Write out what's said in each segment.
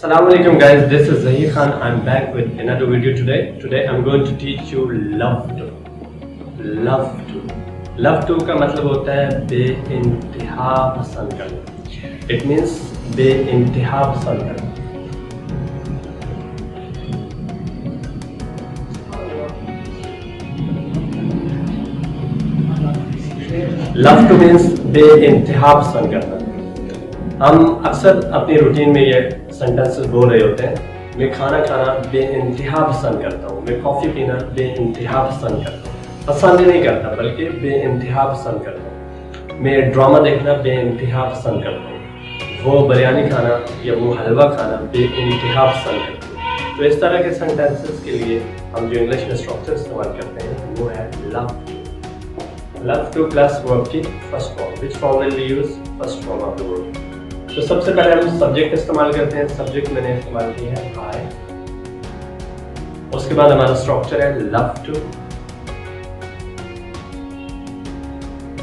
Assalamu alaikum guys, this is Zahir Khan. I'm back with another video today. Today I'm going to teach you love to. Love to. Love to का मतलब होता है बेइंतहा पसंद करना. It means बेइंतहा पसंद करना. Love two means बेइंतहा पसंद करना. हम अक्सर अपनी रूटीन में ये सेंटेंसेस बोल रहे होते हैं. मैं खाना खाना बेइंतहा पसंद करता हूँ. मैं कॉफ़ी पीना बेइंतहा पसंद करता हूँ. पसंद ही नहीं करता बल्कि बेइंतहा पसंद करता हूँ. मैं ड्रामा देखना बेइंतहा पसंद करता हूँ. वो बिरयानी खाना या वो हलवा खाना बेइंतहा पसंद करता हूँ. तो इस तरह के सेंटेंसेस के लिए हम जो इंग्लिश में स्ट्रक्चर इस्तेमाल करते हैं वो है love. Love to plus verb की first form. Which form will we use? First form of the verb. तो सबसे पहले हम सब्जेक्ट इस्तेमाल करते हैं. सब्जेक्ट मैंने इस्तेमाल किया है आई. उसके बाद हमारा स्ट्रक्चर है लव टू.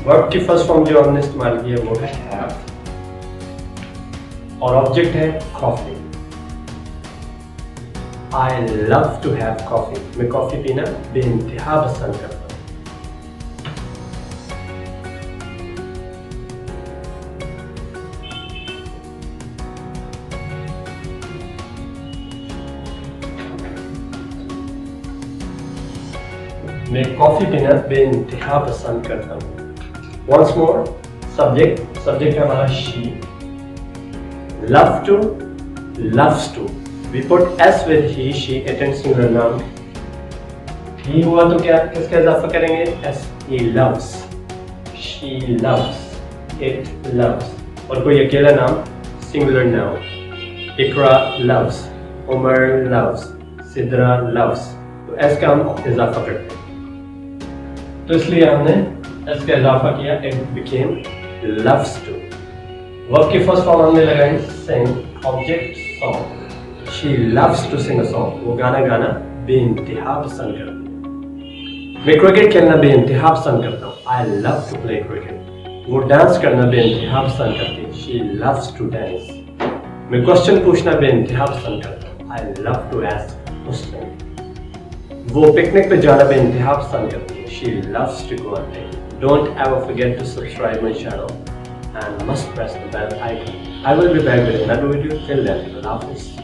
वर्ब की फर्स्ट फॉर्म जो हमने इस्तेमाल की है वो है हैव. और ऑब्जेक्ट है coffee. I love to have coffee. मैं कॉफी पीना बेइंतहा पसंद करता हूँ. मैं कॉफी पीना बेइंतहा पसंद करता हूँ. Once more subject. सब्जेक्ट है हमारा she. Love to loves to. We put s with he she. It and singular noun. He हुआ तो क्या किसका इजाफा करेंगे? S. He loves. She loves. It loves. और कोई अकेला नाम singular noun. Iqra loves. Umar loves. Sidra loves. तो एस का हम इजाफा करते हैं. तो इसलिए हमने इसका इजाफा किया. It became loves to. Verb की फर्स्ट फॉर्म हमने लगाई sing. Object song. She loves to sing a song. वो गाना गाना बेइंतहा पसंद करती है. मैं क्रिकेट खेलना बेइंतहा पसंद करता हूँ. I love to play cricket. वो डांस करना बेइंतहा पसंद करती है. She loves to dance. मैं क्वेश्चन पूछना बेइंतहा पसंद करता हूँ. I love to ask question. वो पिकनिक पे जाना बेइंतहा पसंद करती है. She loves to go on picnic. Don't ever forget to subscribe my channel and must press the bell icon. I will be back with another video. Till then, Allah Hafiz.